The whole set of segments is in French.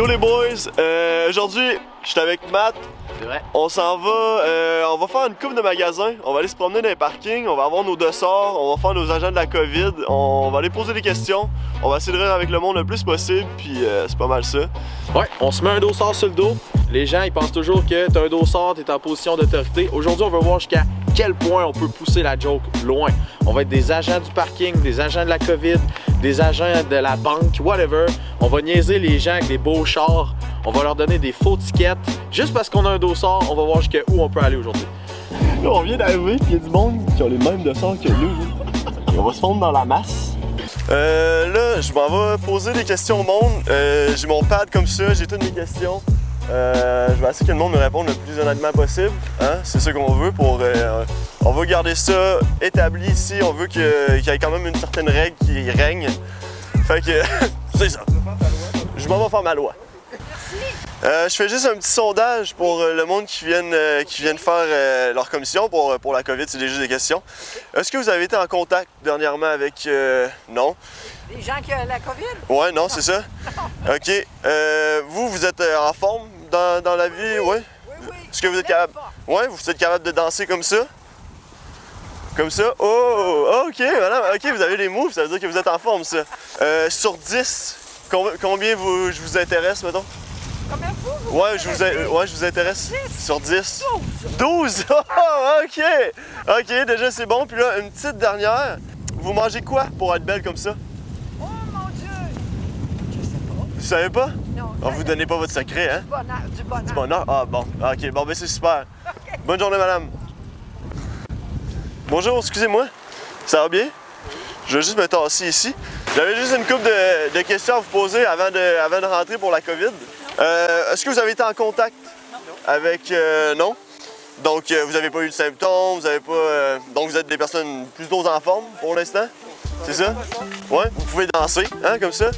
les boys, aujourd'hui je suis avec Matt. C'est vrai. On s'en va, on va faire une coupe de magasins. On va aller se promener dans les parkings, on va avoir nos dossards, on va faire nos agents de la COVID, on va aller poser des questions, on va essayer de rire avec le monde le plus possible, puis c'est pas mal ça. Ouais, on se met un dossard sur le dos. Les gens ils pensent toujours que t'as un dossard, t'es en position d'autorité. Aujourd'hui, on va voir jusqu'à quel point on peut pousser la joke loin. On va être des agents du parking, des agents de la COVID, des agents de la banque, whatever. On va niaiser les gens avec des beaux chars. On va leur donner des faux tickets. Juste parce qu'on a un dossard, on va voir jusqu'à où on peut aller aujourd'hui. Là, on vient d'arriver, puis il y a du monde qui ont les mêmes dossards que nous. On va se fondre dans la masse. Là, je m'en vais poser des questions au monde. J'ai mon pad comme ça, j'ai toutes mes questions. Je vais essayer que le monde me réponde le plus honnêtement possible. Hein? C'est ça qu'on veut pour... on veut garder ça établi ici. On veut qu'il y ait quand même une certaine règle qui règne. Fait que... c'est ça. Je m'en vais faire ma loi. Je fais juste un petit sondage pour le monde qui viennent faire leur commission pour la COVID, c'est juste des questions. Est-ce que vous avez été en contact dernièrement avec... non? Des gens qui ont la COVID? Ouais, non, c'est ça? OK. Vous êtes en forme dans la vie? Oui. Ouais? Oui. Est-ce que vous êtes capable... Ouais, vous êtes capable de danser comme ça? Comme ça? Oh! OK, madame. OK, vous avez les moves, ça veut dire que vous êtes en forme, ça. Sur 10, combien je vous intéresse, mettons? Combien vous? Ouais, je vous intéresse. 10. Sur 10. 12! Oh, OK! OK, déjà c'est bon. Puis là, une petite dernière. Vous mangez quoi pour être belle comme ça? Oh mon Dieu! Je sais pas. Vous savez pas? Non. On vous donnez pas votre secret, hein? Du bonheur. Du bonheur? Ah bon. OK, bon ben c'est super. Okay. Bonne journée, madame. Bonjour, excusez-moi. Ça va bien? Je vais juste me tasser ici. J'avais juste une couple de questions à vous poser avant de rentrer pour la COVID. Est-ce que vous avez été en contact avec... non? Donc, vous n'avez pas eu de symptômes, vous avez pas... donc, vous êtes des personnes plutôt en forme pour l'instant? C'est ça? Ouais? Vous pouvez danser, hein, comme ça? Ouais,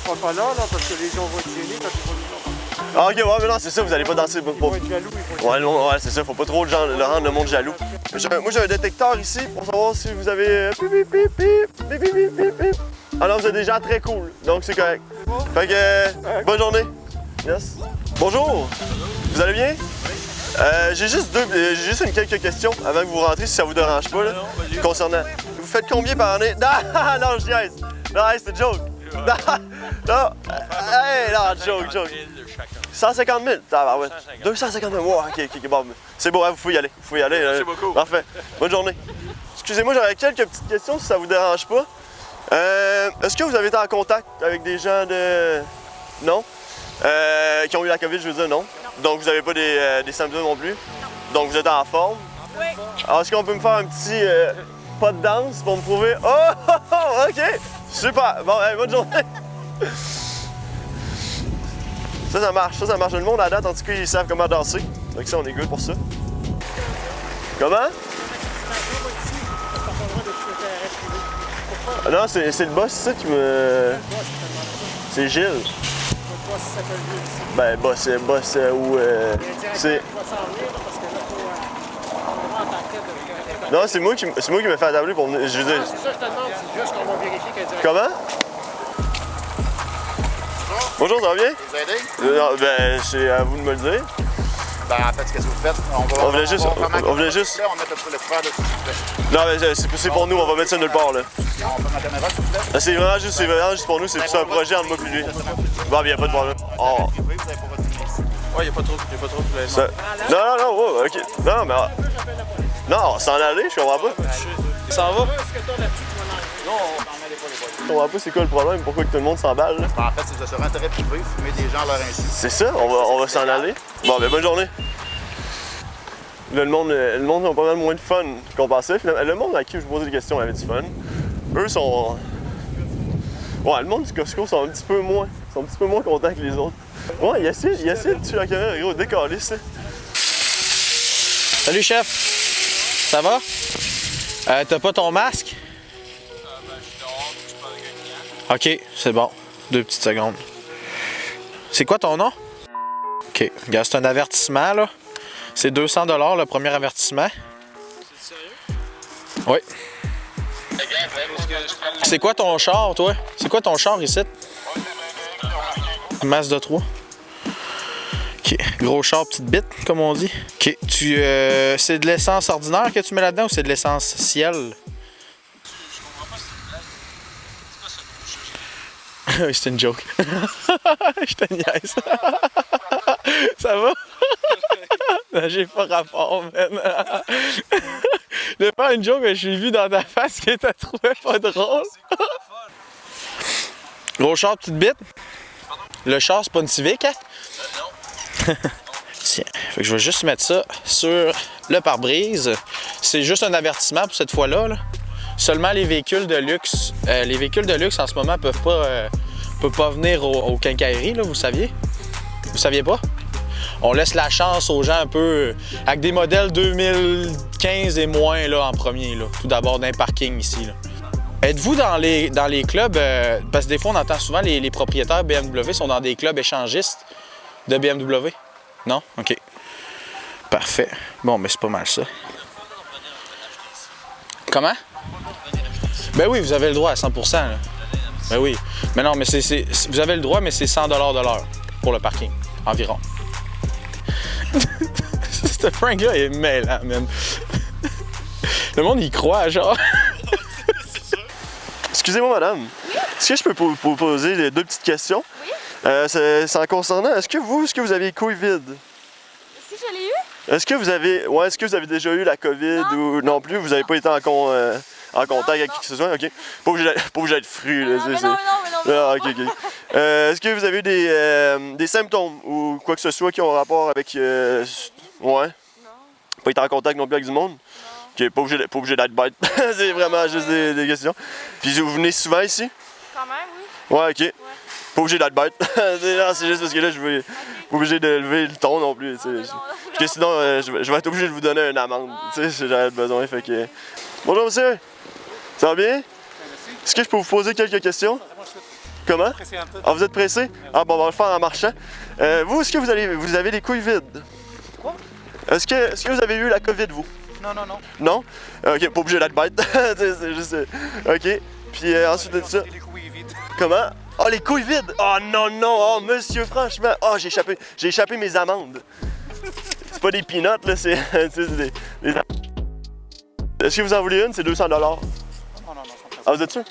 on ne sera pas là, parce que les gens vont être gênés quand ils vont nous entendre. Ah, OK, ouais, mais non, c'est ça, vous n'allez pas danser. Ils vont être jaloux, Ouais, c'est ça, faut pas trop le rendre le monde jaloux. Moi, j'ai un détecteur ici pour savoir si vous avez... pip, pip, pip, pip, pip, pip, pip, pip. Alors, vous êtes des gens très cool, donc c'est correct. Fait que, bonne journée. Yes. Bonjour, vous allez bien? J'ai juste quelques questions avant que vous rentriez, si ça vous dérange pas, là, concernant... Vous faites combien par année? Non, non, je niaise. Non, hey, c'est une joke. Non, hey, non, joke. 150 000? Ah, ouais. 250 000, wow, ok, bon. C'est bon, hein, vous pouvez y aller. Merci beaucoup. Parfait. Bonne journée. Excusez-moi, j'aurais quelques petites questions si ça vous dérange pas. Est-ce que vous avez été en contact avec des gens de... Non? Qui ont eu la COVID, je veux dire, non? Donc, vous n'avez pas des symptômes non plus? Donc, vous êtes en forme? Oui. Alors, est-ce qu'on peut me faire un petit pas de danse pour me prouver? Oh, OK! Super! Bon, hey, bonne journée! Ça marche. Le monde à date, en tout cas, ils savent comment danser. Donc ça, on est good pour ça. Comment? Ah non, c'est le boss, ça, qui me... C'est Gilles. Ben, boss ou... c'est... Non, c'est moi qui me fait attabler pour venir. Je veux dire... C'est ça, je te demande, c'est juste qu'on va vérifier qu'elle est Comment? Bonjour, ça va bien? Vous aider? Non, ben, c'est à vous de me le dire. Ben, en fait, qu'est-ce que vous faites? On voulait juste... On va mettre le couvert de s'il vous plaît. Non, mais c'est pour nous, on va mettre ça nulle part, là. On peut ma caméra, s'il vous plaît? C'est vraiment juste pour nous, c'est plus un projet entre moi et lui. Bon, bien, y a pas de problème. Oh. Vous n'avez pas votre ministre. Ouais, y a pas trop de Ça... Non, oh, ok. Non, mais... Non, s'en aller, je comprends pas. Il s'en va? Je comprends pas c'est quoi le problème, pourquoi que tout le monde s'emballe, là. En fait, c'est sur un intérêt privé, fumer des gens à leur insu. C'est ça, on va s'en aller. Bon, ben, bonne journée. Là, le monde a pas mal moins de fun qu'on pensait. Finalement, le monde à qui je posais des questions avait du fun. Eux sont... Ouais, le monde du Costco sont un petit peu moins contents que les autres. Ouais, il essaie de tuer la caméra, gros, décaler, ça. Salut, chef. Ça va? T'as pas ton masque? Ok, c'est bon. 2 petites secondes. C'est quoi ton nom? Ok, regarde, c'est un avertissement, là. C'est 200 $ le premier avertissement. C'est sérieux? Oui. C'est quoi ton char, toi? C'est quoi ton char ici? Mazda 3. OK. Gros char, petite bite, comme on dit. OK. C'est de l'essence ordinaire que tu mets là-dedans ou c'est de l'essence ciel? Oui, c'est une joke. Je te niaise. Ça va? Non, j'ai pas rapport, man. Je vais faire une joke que j'ai vu dans ta face que t'as trouvé pas drôle. Gros char, petite bite? Le char, c'est pas une Civic, hein? Non. Tiens, fait que je vais juste mettre ça sur le pare-brise. C'est juste un avertissement pour cette fois-là. Là. Seulement les véhicules de luxe. Les véhicules de luxe en ce moment peuvent pas venir aux quincailleries, là, vous saviez? Vous saviez pas? On laisse la chance aux gens un peu avec des modèles 2015 et moins là, en premier. Là. Tout d'abord d'un parking ici. Là. Êtes-vous dans les clubs, parce que des fois on entend souvent les propriétaires BMW sont dans des clubs échangistes de BMW? Non? OK. Parfait. Bon, mais c'est pas mal ça. Comment? Ben oui, vous avez le droit à 100%. Là. Ben oui. Mais non, mais vous avez le droit, mais c'est 100 $ de l'heure pour le parking, environ. Ce prank-là est mêlant, même. Le monde y croit, genre. Excusez-moi, madame. Est-ce que je peux vous poser deux petites questions? Oui. C'est en concernant, est-ce que vous avez les couilles vides? Si je l'ai eu? Est-ce que vous avez déjà eu la COVID ou non plus? Vous n'avez pas été en contact avec qui que ce soit? OK. Pas obligé d'être fru, là. Mais non. Ah, OK. Est-ce que vous avez eu des symptômes ou quoi que ce soit qui ont rapport avec... Ouais? Non. Pas été en contact non plus avec du monde? OK, pas obligé d'être bête. C'est vraiment juste des questions. Puis vous venez souvent ici? Quand même, oui. Ouais, OK. Ouais. Pas obligé d'être bête. C'est juste parce que là, je veux pas obligé de lever le ton non plus. Parce que sinon, je vais être obligé de vous donner une amende. Tu sais, si j'aurais besoin. Fait que... Bonjour, monsieur. Ça va bien? Est-ce que je peux vous poser quelques questions? Comment? Ah, vous êtes pressé? Ah, bon, on va le faire en marchant. Vous, est-ce que vous avez les couilles vides? Quoi? Est-ce que vous avez eu la COVID, vous? Non. Non? OK, pas obligé d'être bête. C'est juste... OK. Puis ensuite de ça... Les couilles vides. Comment? Oh, les couilles vides! Oh non! Oh, monsieur, franchement! Oh, j'ai échappé mes amandes. C'est pas des peanuts, là, c'est des... Est-ce que vous en voulez une? C'est 200 $. Non. Ah, vous êtes sûr?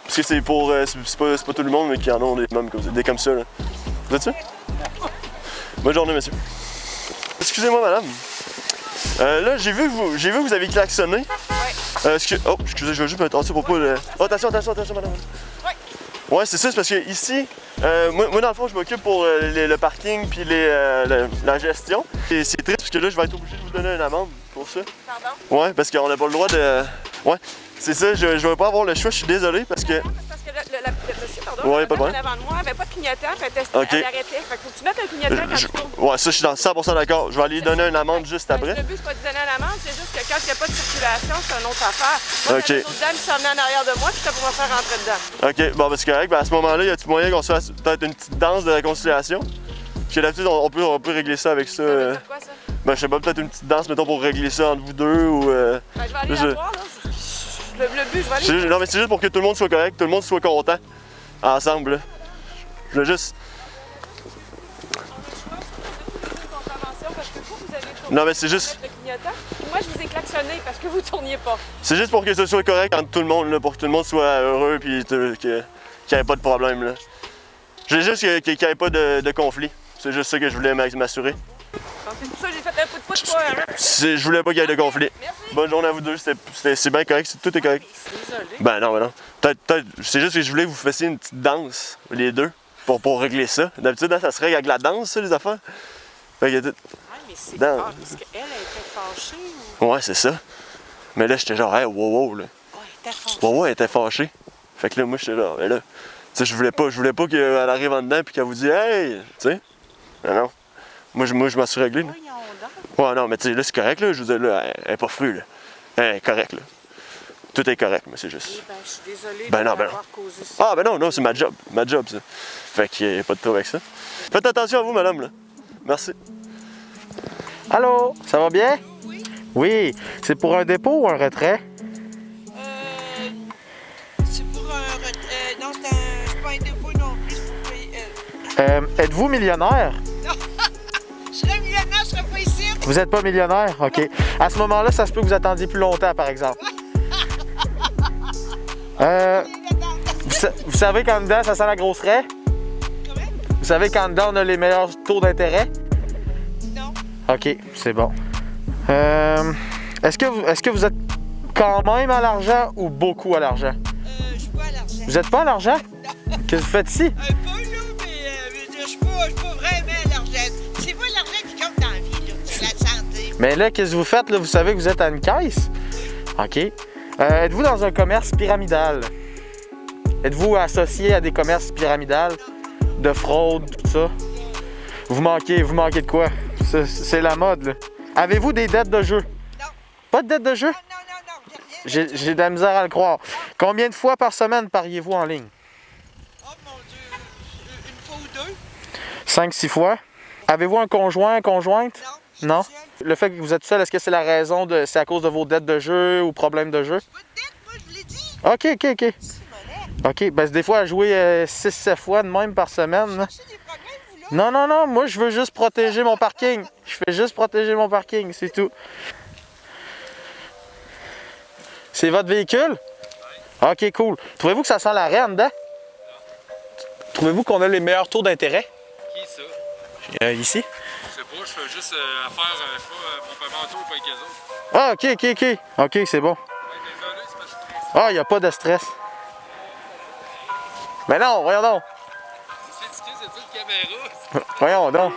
Parce que c'est pour... c'est pas tout le monde mais qui en ont des comme ça, là. Vous êtes sûr? Bonne journée, monsieur. Excusez-moi, madame. Là, j'ai vu que vous avez klaxonné. Oui. Oh, excusez, je vais juste me tasser pour pas le... Oh, attention, madame. Oui. Ouais, c'est ça, c'est parce que ici, moi dans le fond, je m'occupe pour le parking puis la gestion. Et c'est triste parce que là, je vais être obligé de vous donner une amende pour ça. Pardon? Ouais, parce qu'on n'a pas le droit de... Ouais, c'est ça, je vais pas avoir le choix, je suis désolé parce que... Parce que le monsieur, pardon, Ouais, la pas de dame problème. en avant de moi, elle avait pas de clignotant, puis Ok. elle arrêtait. Fait que faut que tu mettes un clignotant quand tu tournes. Ouais, ça, je suis dans 100% d'accord. Je vais aller lui donner une amende juste après. Le but, c'est pas de donner une amende, c'est juste que quand il n'y a pas de circulation, c'est une autre affaire. Moi, Ok. il y a une autre dame qui s'en venait en arrière de moi, puis c'était pour me faire rentrer dedans. OK, bon, ben c'est correct. Ben, à ce moment-là, y a-t-il moyen qu'on se fasse peut-être une petite danse de réconciliation? Parce que d'habitude, on peut régler ça avec ça. Ça veut dire quoi, ça? Ben, je sais pas, peut-être une petite danse, mettons, pour régler ça entre vous deux ou... Ben, je vais aller je- la voir, là. Le but, je vais aller... C'est juste- non, mais c'est juste pour que tout le monde soit correct, tout le monde soit content. Ensemble, là. Je veux juste... Parce que vous avez tourné Non, mais c'est juste... le clignotant. Puis moi, je vous ai klaxonné parce que vous tourniez pas. C'est juste pour que ce soit correct entre tout le monde, là, pour que tout le monde soit heureux puis qu'il n'y ait pas de problème, là. Je veux juste qu'il n'y ait pas de conflit. C'est juste ça que je voulais m'assurer. Donc, c'est pour ça que j'ai fait un coup de pouce, toi. Hein? Je voulais pas qu'il y ait de conflit. Merci. Bonne journée à vous deux, c'est bien correct, tout est correct. Désolé. Ben non. Peut-être, c'est juste que je voulais que vous fassiez une petite danse, les deux, pour régler ça. D'habitude, ça se règle avec la danse, ça, les affaires. Fait que, Ouais, mais c'est Dans- grave, parce qu'elle était fâchée ou... ouais, c'est ça. Mais là, j'étais genre, hey, wow, là. Ouais, elle était fâchée. Wow, elle était fâchée. Fait que là, moi, j'étais genre, mais là, tu sais, je voulais pas qu'elle arrive en dedans puis qu'elle vous dise, hey, tu sais. Non. Moi, je m'en suis réglé, là. Voyons donc. Ouais, non, mais tu sais, là, c'est correct, là. Je vous dis, là, elle est pas frue, là. Elle est correcte, là. Tout est correct, mais c'est juste. Eh ben, je suis désolée Ben non, d'avoir causé ça. Ah, ben non, c'est ma job, ça. Fait qu'il n'y a pas de trouble avec ça. Faites attention à vous, madame, là. Merci. Allô? Ça va bien? Oui. Oui. C'est pour un dépôt ou un retrait? C'est pour un retrait. Non, c'est pas un dépôt non plus. C'est pour payer. Êtes-vous millionnaire? Je serais millionnaire, je serais pas ici. Vous êtes pas millionnaire? OK. À ce moment-là, ça se peut que vous attendiez plus longtemps, par exemple. Vous savez qu'en dedans, ça sent la grosse raie? Comment? Vous savez qu'en dedans, on a les meilleurs taux d'intérêt? Non. OK, c'est bon. Est-ce que vous êtes quand même à l'argent ou beaucoup à l'argent? Je suis pas à l'argent. Vous êtes pas à l'argent? Qu'est-ce que vous faites ici? Pas là, mais je suis pas vraiment à l'argent. C'est pas l'argent qui compte dans la vie, là. C'est la santé. Mais là, qu'est-ce que vous faites? Là? Vous savez que vous êtes à une caisse? OK. Êtes-vous dans un commerce pyramidal? Êtes-vous associé à des commerces pyramidales? De fraude, tout ça? Vous manquez de quoi? C'est la mode, là. Avez-vous des dettes de jeu? Non. Pas de dettes de jeu? Non, j'ai rien. J'ai de la misère à le croire. Combien de fois par semaine pariez-vous en ligne? Oh mon Dieu, une fois ou deux? 5-6 fois. Avez-vous un conjoint, conjointe? Non. Je suis Non? seule. Le fait que vous êtes seul, est-ce que c'est la raison c'est à cause de vos dettes de jeu ou problèmes de jeu? Pas de dette, moi, je vous l'ai dit. OK. C'est monnaie. OK, ben des fois à jouer 6-7 fois de même par semaine. Là. J'ai des problèmes, vous, là? Non, moi je veux juste protéger mon parking. Je fais juste protéger mon parking, c'est tout. C'est votre véhicule? OK, cool. Trouvez-vous que ça sent la raie en dedans? Trouvez-vous qu'on a les meilleurs taux d'intérêt? Qui ça? Ici? Je sais pas, je fais juste faire mon paiement en tour pour avec eux autres. Ah, OK. OK, c'est bon. Ouais, désolé, c'est parce que je suis stressé. Ah, il n'y a pas de stress. Mais non, voyons donc. C'est étiqueté, c'est ça, le caméra. Voyons donc.